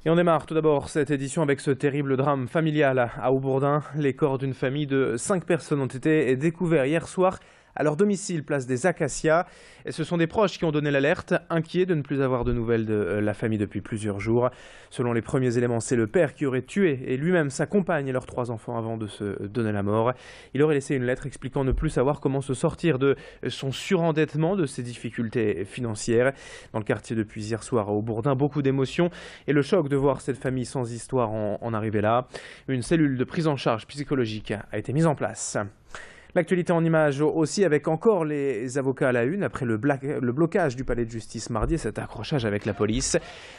Et on démarre tout d'abord cette édition avec ce terrible drame familial à Haubourdin. Les corps d'une famille de 5 personnes ont été découverts hier soir à leur domicile, place des Acacias. Et ce sont des proches qui ont donné l'alerte, inquiets de ne plus avoir de nouvelles de la famille depuis plusieurs jours. Selon les premiers éléments, c'est le père qui aurait tué et lui-même sa compagne et leurs 3 enfants avant de se donner la mort. Il aurait laissé une lettre expliquant ne plus savoir comment se sortir de son surendettement, de ses difficultés financières. Dans le quartier depuis hier soir à Haubourdin, beaucoup d'émotions et le choc de voir cette famille sans histoire en arriver là. Une cellule de prise en charge psychologique a été mise en place. L'actualité en images aussi avec encore les avocats à la une après le blocage du palais de justice mardi et cet accrochage avec la police.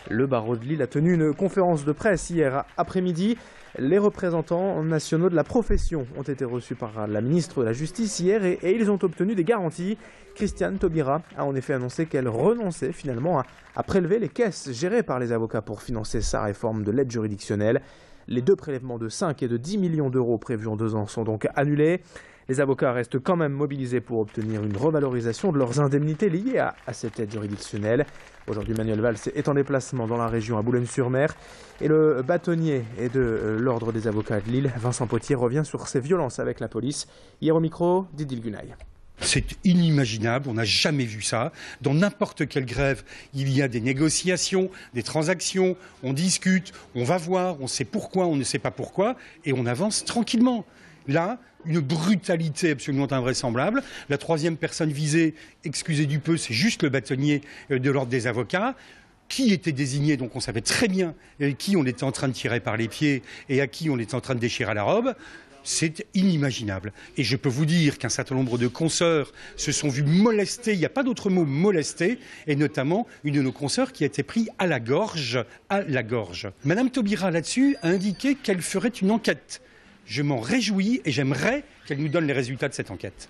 Le barreau de Lille a tenu une conférence de presse hier après-midi. Les représentants nationaux de la profession ont été reçus par la ministre de la Justice hier et ils ont obtenu des garanties. Christiane Taubira a en effet annoncé qu'elle renonçait finalement à prélever les caisses gérées par les avocats pour financer sa réforme de l'aide juridictionnelle. Les 2 prélèvements de 5 et de 10 millions d'euros prévus en 2 ans sont donc annulés. Les avocats restent quand même mobilisés pour obtenir une revalorisation de leurs indemnités liées à cette aide juridictionnelle. Aujourd'hui, Manuel Valls est en déplacement dans la région à Boulogne-sur-Mer. Et le bâtonnier et de l'Ordre des avocats de Lille, Vincent Potier, revient sur ces violences avec la police. Hier au micro, Didil Gunaï. C'est inimaginable, on n'a jamais vu ça. Dans n'importe quelle grève, il y a des négociations, des transactions, on discute, on va voir, on sait pourquoi, on ne sait pas pourquoi, et on avance tranquillement. Là, une brutalité absolument invraisemblable. La 3e personne visée, excusez du peu, c'est juste le bâtonnier de l'Ordre des avocats, qui était désigné, donc on savait très bien qui on était en train de tirer par les pieds et à qui on était en train de déchirer la robe. C'est inimaginable. Et je peux vous dire qu'un certain nombre de consoeurs se sont vus molestés, il n'y a pas d'autre mot, molestés, et notamment une de nos consoeurs qui a été prise à la gorge. Madame Taubira, là-dessus, a indiqué qu'elle ferait une enquête. Je m'en réjouis et j'aimerais qu'elle nous donne les résultats de cette enquête.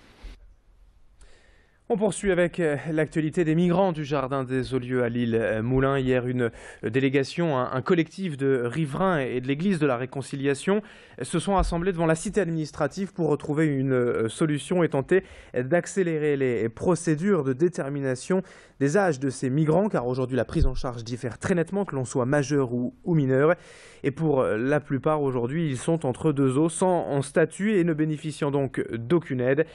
On poursuit avec l'actualité des migrants du Jardin des Olieux à Lille-Moulins. Hier, une délégation, un collectif de riverains et de l'Église de la Réconciliation se sont assemblés devant la cité administrative pour retrouver une solution et tenter d'accélérer les procédures de détermination des âges de ces migrants, car aujourd'hui la prise en charge diffère très nettement, que l'on soit majeur ou mineur. Et pour la plupart, aujourd'hui, ils sont entre 2 eaux, sans statut et ne bénéficiant donc d'aucune aide.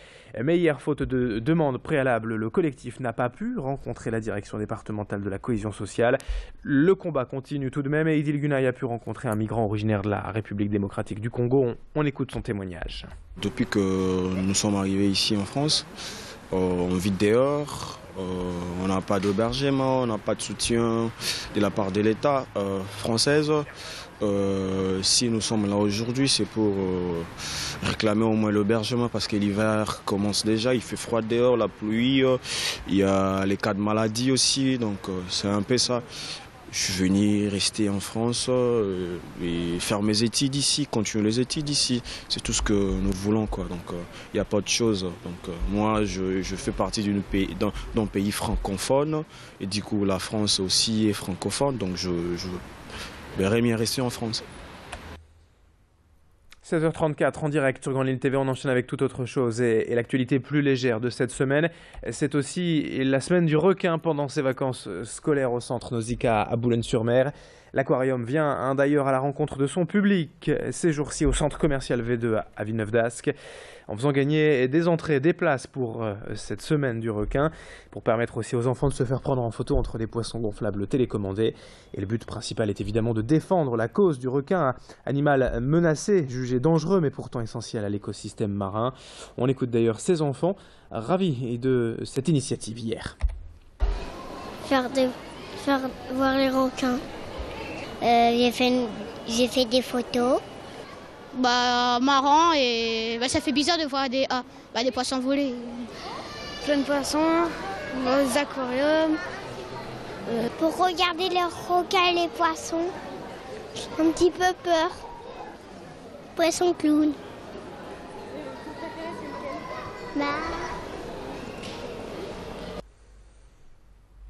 Mais hier, faute de demande préalable, le collectif n'a pas pu rencontrer la direction départementale de la cohésion sociale. Le combat continue tout de même et Idil Gunaï a pu rencontrer un migrant originaire de la République démocratique du Congo. On écoute son témoignage. Depuis que nous sommes arrivés ici en France, on vit dehors. On n'a pas d'hébergement, on n'a pas de soutien de la part de l'État française. Si nous sommes là aujourd'hui, c'est pour réclamer au moins l'hébergement parce que l'hiver commence déjà, il fait froid dehors, la pluie, il y a les cas de maladie aussi, donc c'est un peu ça. Je suis venu rester en France et faire mes études ici, continuer les études ici. C'est tout ce que nous voulons, quoi. Donc il n'y a pas autre chose. Donc moi, je fais partie d'un pays francophone et du coup la France aussi est francophone. Donc je verrais bien rester en France. 16h34 en direct sur Grande Ligne TV, on enchaîne avec toute autre chose et l'actualité plus légère de cette semaine. C'est aussi la semaine du requin pendant ses vacances scolaires au centre Nausicaa à Boulogne-sur-Mer. L'aquarium vient d'ailleurs à la rencontre de son public ces jours-ci au centre commercial V2 à Villeneuve-d'Ascq, en faisant gagner des entrées, des places pour cette semaine du requin, pour permettre aussi aux enfants de se faire prendre en photo entre des poissons gonflables télécommandés. Et le but principal est évidemment de défendre la cause du requin, animal menacé, jugé dangereux mais pourtant essentiel à l'écosystème marin. On écoute d'ailleurs ces enfants ravis de cette initiative hier. Faire voir les requins. J'ai fait des photos. Marrant et ça fait bizarre de voir des poissons voler. Plein de poissons, aux aquariums. Pour regarder les requins et les poissons, j'ai un petit peu peur. Poisson clown.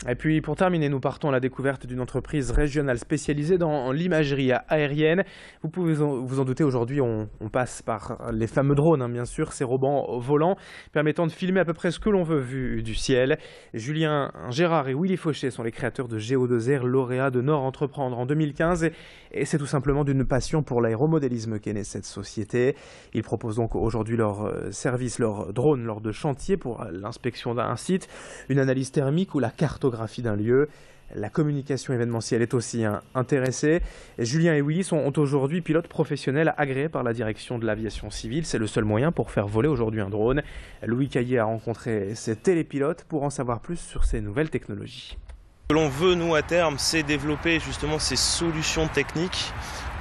Et puis pour terminer, nous partons à la découverte d'une entreprise régionale spécialisée dans l'imagerie aérienne. Vous pouvez vous en douter, aujourd'hui on passe par les fameux drones, bien sûr, ces robots volants permettant de filmer à peu près ce que l'on veut vu du ciel. Julien Gérard et Willy Fauché sont les créateurs de Géo2Air, lauréats de Nord Entreprendre en 2015. Et c'est tout simplement d'une passion pour l'aéromodélisme qu'est née cette société. Ils proposent donc aujourd'hui leur service, leur drone lors de chantiers pour l'inspection d'un site, une analyse thermique ou la cartographie d'un lieu. La communication événementielle est aussi intéressée. Julien et Willy sont aujourd'hui pilotes professionnels agréés par la direction de l'aviation civile. C'est le seul moyen pour faire voler aujourd'hui un drone. Louis Caillé a rencontré ces télépilotes pour en savoir plus sur ces nouvelles technologies. Ce que l'on veut, nous, à terme, c'est développer justement ces solutions techniques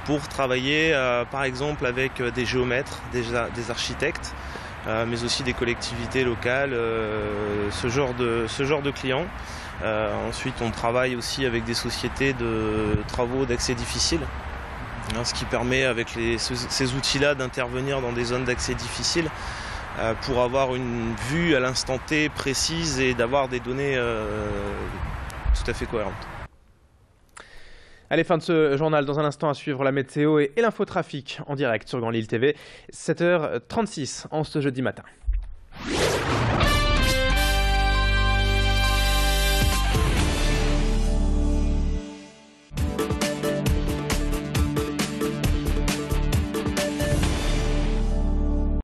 pour travailler, par exemple, avec des géomètres, des architectes, mais aussi des collectivités locales, ce genre de clients. Ensuite, on travaille aussi avec des sociétés de travaux d'accès difficile, ce qui permet avec ces outils-là d'intervenir dans des zones d'accès difficiles pour avoir une vue à l'instant T précise et d'avoir des données tout à fait cohérentes. Allez, fin de ce journal. Dans un instant, à suivre la météo et l'infotrafic en direct sur Grand Lille TV, 7h36 en ce jeudi matin.